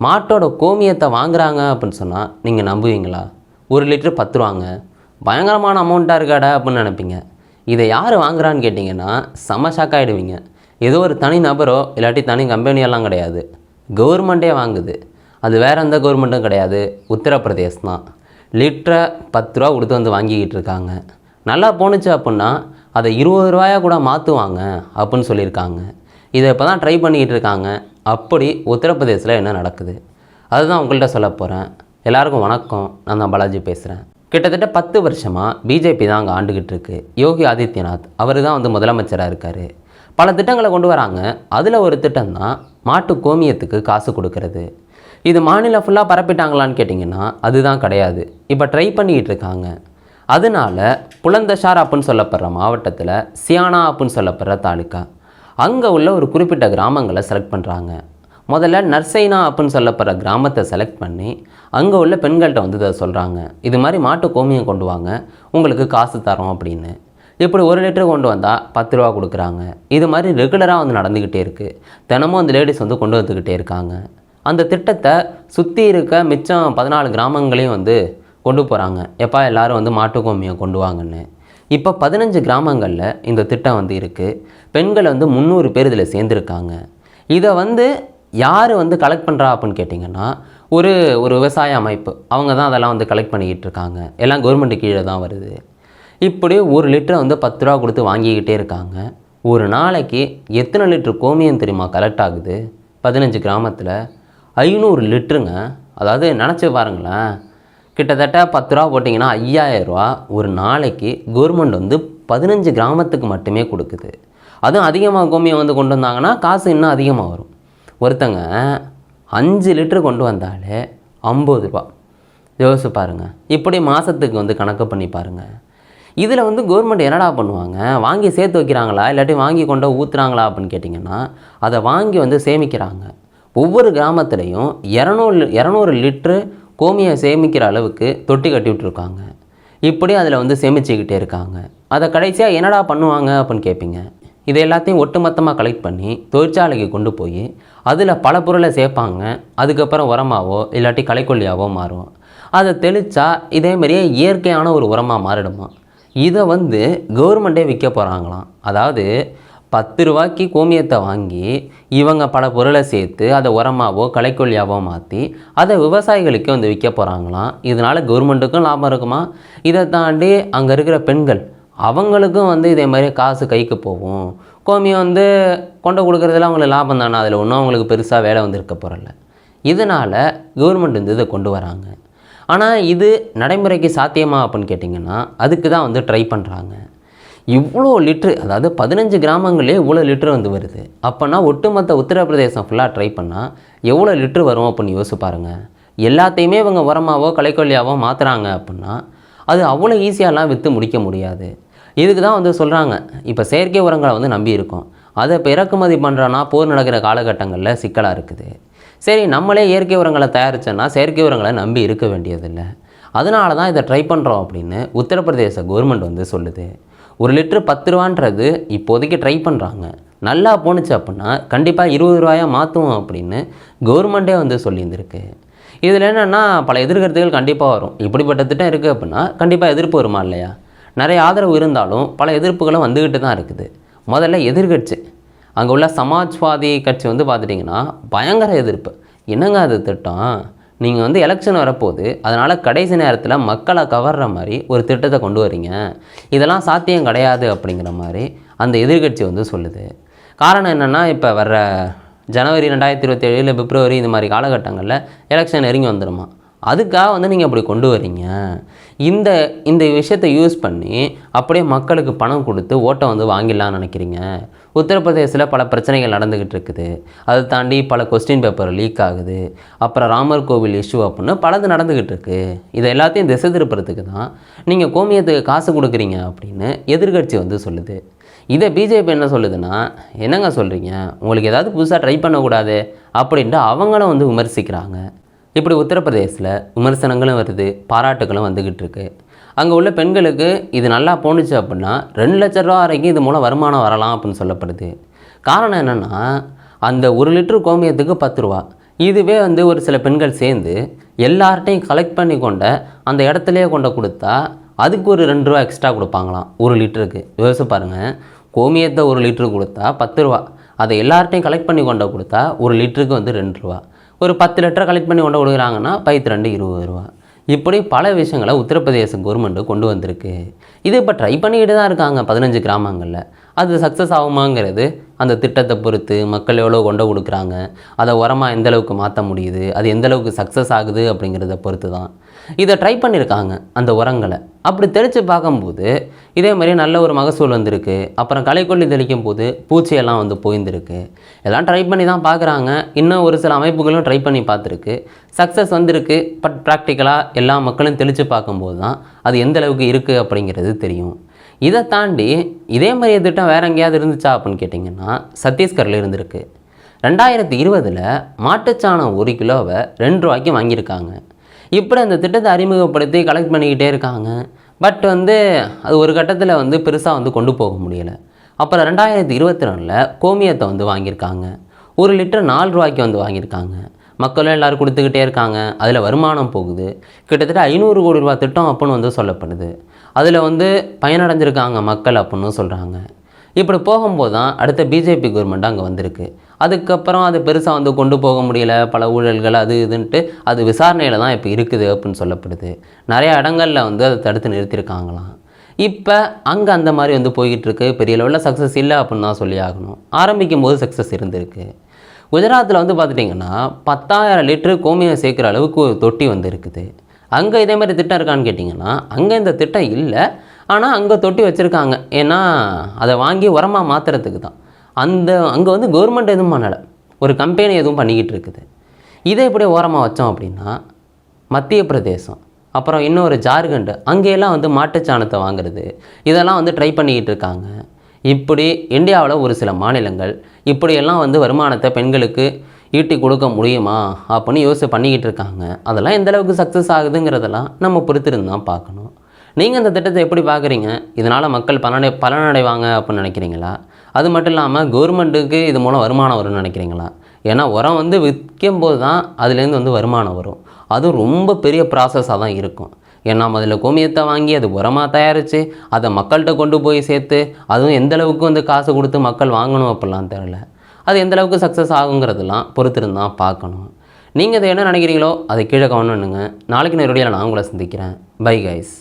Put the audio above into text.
மாட்டோட கோமியத்தை வாங்குறாங்க அப்படின்னு சொன்னால் நீங்கள் நம்புவீங்களா? 1 லிட்டர் 10 ரூபாங்க, பயங்கரமான அமௌண்ட்டாக இருக்காடா அப்படின்னு நினைப்பீங்க. இதை யார் வாங்குறான்னு கேட்டிங்கன்னா செம ஷாக் ஆகிடுவீங்க. ஏதோ ஒரு தனி நபரோ இல்லாட்டி தனி கம்பெனியெல்லாம் கிடையாது, கவர்மெண்ட்டே வாங்குது. அது வேறு எந்த கவர்மெண்ட்டும் கிடையாது, உத்தரப்பிரதேஷ் தான். லிட்டரை 10 ரூபா கொடுத்து வந்து வாங்கிக்கிட்டு இருக்காங்க. நல்லா போணுச்சு அப்படின்னா அதை 20 ரூபாயாக கூட மாற்றுவாங்க அப்படின்னு சொல்லியிருக்காங்க. இதை இப்போ தான் ட்ரை பண்ணிக்கிட்டு இருக்காங்க. அப்படி உத்தரப்பிரதேசில் என்ன நடக்குது அதுதான் உங்கள்கிட்ட சொல்ல போகிறேன். எல்லாருக்கும் வணக்கம், நான் தான் பாலாஜி பேசுகிறேன். கிட்டத்தட்ட 10 வருஷமாக பிஜேபி தான் அங்கே ஆண்டுகிட்டு இருக்கு. யோகி ஆதித்யநாத் அவர் தான் வந்து முதலமைச்சராக இருக்கார். பல திட்டங்களை கொண்டு வராங்க. அதில் ஒரு திட்டம் தான் மாட்டு கோமியத்துக்கு காசு கொடுக்கறது. இது மாநிலம் ஃபுல்லாக பரப்பிட்டாங்களான்னு கேட்டிங்கன்னா அதுதான் கிடையாது. இப்போ ட்ரை பண்ணிக்கிட்டு இருக்காங்க. அதனால புலந்தஷார் அப்படின்னு சொல்லப்படுற மாவட்டத்தில் சியானா அப்படின்னு சொல்லப்படுற தாலுக்கா அங்கே உள்ள ஒரு குறிப்பிட்ட கிராமங்களை செலக்ட் பண்ணுறாங்க. முதல்ல நர்சைனா அப்படின்னு சொல்லப்படுற கிராமத்தை செலக்ட் பண்ணி அங்கே உள்ள பெண்கள்கிட்ட வந்து இதை சொல்கிறாங்க, இது மாதிரி மாட்டு கோமியம் கொண்டு வாங்க, உங்களுக்கு காசு தரோம் அப்படின்னு. இப்படி 1 லிட்டர் கொண்டு வந்தால் 10 ரூபா கொடுக்குறாங்க. இது மாதிரி ரெகுலராக வந்து நடந்துக்கிட்டே இருக்குது. தினமும் அந்த லேடிஸ் வந்து கொண்டு வந்துக்கிட்டே இருக்காங்க. அந்த திட்டத்தை சுற்றி இருக்க மிச்சம் 14 கிராமங்களையும் வந்து கொண்டு போகிறாங்க. எப்போ எல்லோரும் வந்து மாட்டு கோமியம் கொண்டு வாங்கன்னு. இப்போ 15 கிராமங்களில் இந்த திட்டம் வந்து இருக்குது. பெண்கள் வந்து 300 பேர் இதில் சேர்ந்துருக்காங்க. இதை வந்து யார் வந்து கலெக்ட் பண்ணுறா அப்படின்னு கேட்டிங்கன்னா ஒரு விவசாய அமைப்பு, அவங்க தான் அதெல்லாம் வந்து கலெக்ட் பண்ணிக்கிட்டு இருக்காங்க. எல்லாம் கவர்மெண்ட்டு கீழே தான் வருது. இப்படி 1 லிட்டரை வந்து 10 ரூபா கொடுத்து வாங்கிக்கிட்டே இருக்காங்க. ஒரு நாளைக்கு எத்தனை லிட்டர் கோமியம் தெரியுமா கலெக்ட் ஆகுது? 15 கிராமத்தில் 500 லிட்டருங்க. அதாவது நினச்சி பாருங்களேன், கிட்டத்தட்ட 10 ரூபா போட்டிங்கன்னா 5000 ரூபா ஒரு நாளைக்கு கவர்மெண்ட் வந்து 15 கிராமத்துக்கு மட்டுமே கொடுக்குது. அதுவும் அதிகமாக கோமியம் வந்து கொண்டு வந்தாங்கன்னா காசு இன்னும் அதிகமாக வரும். ஒருத்தங்க 5 லிட்டர் கொண்டு வந்தாலே 50 ரூபா. யோசிச்சு பாருங்கள். இப்படி மாதத்துக்கு வந்து கணக்கு பண்ணி பாருங்கள். இதில் வந்து கவர்மெண்ட் என்னடா பண்ணுவாங்க? வாங்கி சேர்த்து வைக்கிறாங்களா இல்லாட்டி வாங்கி கொண்டு ஊற்றுறாங்களா அப்படின்னு கேட்டிங்கன்னா அதை வாங்கி வந்து சேமிக்கிறாங்க. ஒவ்வொரு கிராமத்துலேயும் 200 லிட்ரு கோமியை சேமிக்கிற அளவுக்கு தொட்டி கட்டி விட்டுருக்காங்க. இப்படி அதில் வந்து சேமிச்சுக்கிட்டே இருக்காங்க. அதை கடைசியாக என்னடா பண்ணுவாங்க அப்படின்னு கேட்பீங்க. இதை எல்லாத்தையும் ஒட்டுமொத்தமாக கலெக்ட் பண்ணி தொழிற்சாலைக்கு கொண்டு போய் அதில் பல பொருளை சேர்ப்பாங்க. அதுக்கப்புறம் உரமாவோ இல்லாட்டி களைக்கொல்லியாவோ மாறும். அதை தெளித்தா இதேமாரியே இயற்கையான ஒரு உரமாக மாறிடுமா. இதை வந்து கவர்மெண்ட்டே விற்க போகிறாங்களாம். அதாவது 10 ரூபாய்க்கு கோமியத்தை வாங்கி இவங்க பல பொருளை சேர்த்து அதை உரமாவோ களைக்கொல்லியாவோ மாற்றி அதை விவசாயிகளுக்கு வந்து விற்க போகிறாங்களாம். இதனால் கவர்மெண்ட்டுக்கும் லாபம் இருக்குமா. இதை தாண்டி அங்கே இருக்கிற பெண்கள் அவங்களுக்கும் வந்து இதே மாதிரி காசு கைக்கு போகும். கோமியம் வந்து கொண்டு கொடுக்குறதுல அவங்களுக்கு லாபம் தானே, அதில் ஒன்றும் அவங்களுக்கு பெருசாக வேலை வந்து இருக்க போகிறல. இதனால் கவர்மெண்ட் வந்து இதை கொண்டு வராங்க. ஆனால் இது நடைமுறைக்கு சாத்தியமா அப்படின்னு கேட்டிங்கன்னா அதுக்கு தான் வந்து ட்ரை பண்ணுறாங்க. இவ்வளோ லிட்ரு, அதாவது 15 கிராமங்களே இவ்வளோ லிட்ரு வந்து வருது. அப்போனா ஒட்டுமொத்த உத்தரப்பிரதேசம் ஃபுல்லாக ட்ரை பண்ணால் எவ்வளோ லிட்ரு வரும் அப்படின்னு யோசிச்சு பாருங்கள். எல்லாத்தையுமே இவங்க உரமாவோ களைக்கொல்லியாவோ மாற்றுறாங்க அப்படின்னா அது அவ்வளோ ஈஸியாலாம் விற்று முடிக்க முடியாது. இதுக்கு தான் வந்து சொல்கிறாங்க, இப்போ செயற்கை உரங்களை வந்து நம்பி இருக்கோம், அதை இப்போ இறக்குமதி பண்ணுறோன்னா போர் நடக்கிற காலகட்டங்களில் சிக்கலாக இருக்குது. சரி, நம்மளே இயற்கை உரங்களை தயாரித்தோன்னா செயற்கை உரங்களை நம்பி இருக்க வேண்டியதில்லை. அதனால தான் இதை ட்ரை பண்ணுறோம் அப்படின்னு உத்தரப்பிரதேச கவர்மெண்ட் வந்து சொல்லுது. 1 லிட்டரு 10 ரூபான்றது இப்போதைக்கு ட்ரை பண்ணுறாங்க. நல்லா போணுச்சு அப்படின்னா கண்டிப்பாக 20 ரூபாயாக மாற்றுவோம் அப்படின்னு கவர்மெண்ட்டே வந்து சொல்லியிருந்திருக்கு. இதில் என்னென்னா பல எதிர்கருத்துகள் கண்டிப்பாக வரும். இப்படிப்பட்ட திட்டம் இருக்குது அப்படின்னா கண்டிப்பாக எதிர்ப்பு வருமா இல்லையா? நிறைய ஆதரவு இருந்தாலும் பல எதிர்ப்புகளும் வந்துக்கிட்டு தான் இருக்குது. முதல்ல எதிர்கட்சி, அங்கே உள்ள சமாஜ்வாதி கட்சி வந்து பார்த்துட்டிங்கன்னா பயங்கர எதிர்ப்பு. என்னங்க அது திட்டம், நீங்கள் வந்து எலெக்ஷன் வரப்போகுது, அதனால் கடைசி நேரத்தில் மக்களை கவர்ற மாதிரி ஒரு திட்டத்தை கொண்டு வரீங்க, இதெல்லாம் சாத்தியம் கிடையாது அப்படிங்கிற மாதிரி அந்த எதிர்கட்சி வந்து சொல்லுது. காரணம் என்னென்னா இப்போ வர்ற ஜனவரி 2027 இல்லை பிப்ரவரி இந்த மாதிரி காலகட்டங்களில் எலெக்ஷன் நெருங்கி வந்துடுமா. அதுக்காக வந்து நீங்கள் அப்படி கொண்டு வரீங்க. இந்த விஷயத்தை யூஸ் பண்ணி அப்படியே மக்களுக்கு பணம் கொடுத்து ஓட்டை வந்து வாங்கிடலான்னு நினைக்கிறீங்க. உத்தரப்பிரதேசில் பல பிரச்சனைகள் நடந்துக்கிட்டு இருக்குது. அதை தாண்டி பல கொஸ்டின் பேப்பர் லீக் ஆகுது. அப்புறம் ராமர் கோவில் இஷ்யூ அப்படின்னு பலது நடந்துக்கிட்டு இருக்குது. இதை எல்லாத்தையும் திசை திருப்புறதுக்கு தான் நீங்கள் கோமியத்துக்கு காசு கொடுக்குறீங்க அப்படின்னு எதிர்கட்சி வந்து சொல்லுது. இதை பிஜேபி என்ன சொல்லுதுன்னா, என்னங்க சொல்கிறீங்க, உங்களுக்கு ஏதாவது புதுசாக ட்ரை பண்ணக்கூடாது அப்படின்ட்டு அவங்களும் வந்து விமர்சிக்கிறாங்க. இப்படி உத்தரப்பிரதேசில் விமர்சனங்களும் வருது, பாராட்டுகளும் வந்துக்கிட்டு இருக்கு. அங்கே உள்ள பெண்களுக்கு இது நல்லா போணுச்சு அப்படின்னா 2 லட்ச ரூபா வரைக்கும் இது மூலம் வருமானம் வரலாம் அப்படின்னு சொல்லப்படுது. காரணம் என்னென்னா அந்த 1 லிட்டர் கோமியத்துக்கு 10 ரூபா. இதுவே வந்து ஒரு சில பெண்கள் சேர்ந்து எல்லார்ட்டையும் கலெக்ட் பண்ணி கொண்ட அந்த இடத்துலையே கொண்டு கொடுத்தா அதுக்கு ஒரு 2 ரூபா எக்ஸ்ட்ரா கொடுப்பாங்களாம் 1 லிட்டருக்கு. யோசிச்சு பாருங்கள், கோமியத்தை 1 லிட்டருக்கு கொடுத்தா 10 ரூபா, அதை எல்லார்ட்டையும் கலெக்ட் பண்ணி கொண்டு கொடுத்தா 1 லிட்டருக்கு வந்து 2 ரூபா. ஒரு 10 லிட்டரை கலெக்ட் பண்ணி கொண்டு கொடுக்குறாங்கன்னா 2 20 ரூபா. இப்படி பல விஷயங்களை உத்தரப்பிரதேச கவர்மெண்ட்டு கொண்டு வந்திருக்கு. இது இப்போ ட்ரை பண்ணிக்கிட்டு தான் இருக்காங்க 15 கிராமங்களில். அது சக்ஸஸ் ஆகுமாங்கிறது அந்த திட்டத்தை பொறுத்து, மக்கள் எவ்வளோ கொண்டு கொடுக்குறாங்க, அதை உரமாக எந்தளவுக்கு மாற்ற முடியுது, அது எந்தளவுக்கு சக்ஸஸ் ஆகுது அப்படிங்கிறத பொறுத்து தான் இதை ட்ரை பண்ணியிருக்காங்க அந்த உரங்களை. அப்படி தெளித்து பார்க்கும்போது இதே மாதிரி நல்ல ஒரு மகசூல் வந்திருக்கு. அப்புறம் களைக்கொல்லி தெளிக்கும் போது பூச்சியெல்லாம் வந்து போயிருந்துருக்கு. எல்லாம் ட்ரை பண்ணி தான் பார்க்குறாங்க. இன்னும் ஒரு சில அமைப்புகளும் ட்ரை பண்ணி பார்த்துருக்கு, சக்ஸஸ் வந்திருக்கு. பட் ப்ராக்டிக்கலாக எல்லா மக்களும் தெளித்து பார்க்கும்போது தான் அது எந்த அளவுக்கு இருக்குது அப்படிங்கிறது தெரியும். இதை தாண்டி இதே மாதிரி திட்டம் வேறு எங்கேயாவது இருந்துச்சா அப்படின்னு கேட்டிங்கன்னா சத்தீஸ்கரில் இருந்திருக்கு. 2020 மாட்டுச்சாணம் 1 கிலோவை 2 ரூபாய்க்கு வாங்கியிருக்காங்க. இப்படி அந்த திட்டத்தை அறிமுகப்படுத்தி கலெக்ட் பண்ணிக்கிட்டே இருக்காங்க. பட் வந்து அது ஒரு கட்டத்தில் வந்து பெருசாக வந்து கொண்டு போக முடியலை. அப்புறம் 2022 கோமியத்தை வந்து வாங்கியிருக்காங்க. 1 லிட்டர் 4 ரூபாய்க்கு வந்து வாங்கியிருக்காங்க. மக்களும் எல்லோரும் கொடுத்துக்கிட்டே இருக்காங்க. அதில் வருமானம் போகுது. கிட்டத்தட்ட 500 கோடி ரூபா திட்டம் அப்படின்னு வந்து சொல்லப்படுது. அதில் வந்து பயனடைஞ்சிருக்காங்க மக்கள் அப்படின்னு சொல்கிறாங்க. இப்படி போகும்போது தான் அடுத்த பிஜேபி கவர்மெண்ட் அங்கே வந்திருக்கு. அதுக்கப்புறம் அது பெருசாக வந்து கொண்டு போக முடியல, பல ஊழல்கள் அது இதுன்ட்டு அது விசாரணையில் தான் இப்போ இருக்குது அப்படின்னு சொல்லப்படுது. நிறைய இடங்களில் வந்து அதை தடுத்து நிறுத்தியிருக்காங்களாம். இப்போ அங்கே அந்த மாதிரி வந்து போய்கிட்டு இருக்கு. பெரிய லெவலில் சக்ஸஸ் இல்லை அப்படின்னு தான் சொல்லி ஆகணும். ஆரம்பிக்கும் போது சக்ஸஸ் இருந்திருக்கு. குஜராத்தில் வந்து பார்த்துட்டிங்கன்னா 10,000 லிட்டரு கோமியம் சேர்க்குற அளவுக்கு ஒரு தொட்டி வந்து இருக்குது. அங்கே இதே மாதிரி திட்டம் இருக்கான்னு கேட்டிங்கன்னா அங்கே இந்த திட்டம் இல்லை. ஆனால் அங்கே தொட்டி வச்சுருக்காங்க. ஏன்னா அதை வாங்கி உரமாக மாற்றுறதுக்கு தான். அங்கே வந்து கவர்மெண்ட் எதுவும் பண்ணலை, ஒரு கம்பெனி எதுவும் பண்ணிக்கிட்டு இருக்குது. இதை இப்படி ஓரமாக வச்சோம் அப்படின்னா மத்திய பிரதேசம், அப்புறம் இன்னொரு ஜார்க்கண்ட், அங்கேயெல்லாம் வந்து மாட்டுச்சாணத்தை வாங்குறது இதெல்லாம் வந்து ட்ரை பண்ணிக்கிட்டு இருக்காங்க. இப்படி இந்தியாவில் ஒரு சில மாநிலங்கள் இப்படியெல்லாம் வந்து வருமானத்தை பெண்களுக்கு ஈட்டி கொடுக்க முடியுமா அப்படின்னு யோசிச்சு பண்ணிக்கிட்டு இருக்காங்க. அதெல்லாம் எந்தளவுக்கு சக்ஸஸ் ஆகுதுங்கிறதெல்லாம் நம்ம பொறுத்திருந்து தான் பார்க்கணும். நீங்கள் இந்த திட்டத்தை எப்படி பார்க்குறீங்க? இதனால் மக்கள் பலனடைவாங்க அப்படின்னு நினைக்கிறீங்களா? அது மட்டும் இல்லாமல் கவர்மெண்ட்டுக்கு இது மூலம் வருமானம் வரும்னு நினைக்கிறீங்களா? ஏன்னா உரம் வந்து விற்கும்போது தான் அதுலேருந்து வந்து வருமானம் வரும். அதுவும் ரொம்ப பெரிய ப்ராசஸாக தான் இருக்கும். ஏன்னா அதில் கோமியத்தை வாங்கி அது உரமாக தயாரித்து அதை மக்கள்கிட்ட கொண்டு போய் சேர்த்து அதுவும் எந்தளவுக்கு வந்து காசு கொடுத்து மக்கள் வாங்கணும் அப்படிலாம் தெரில. அது எந்தளவுக்கு சக்ஸஸ் ஆகுங்கிறதெல்லாம் பொறுத்திருந்தான் பார்க்கணும். நீங்கள் இதை என்ன நினைக்கிறீங்களோ அதை கீழே கமெண்ட் பண்ணுங்கள். நாளைக்கு நேரடியாக நான் உங்களை சந்திக்கிறேன். Bye guys.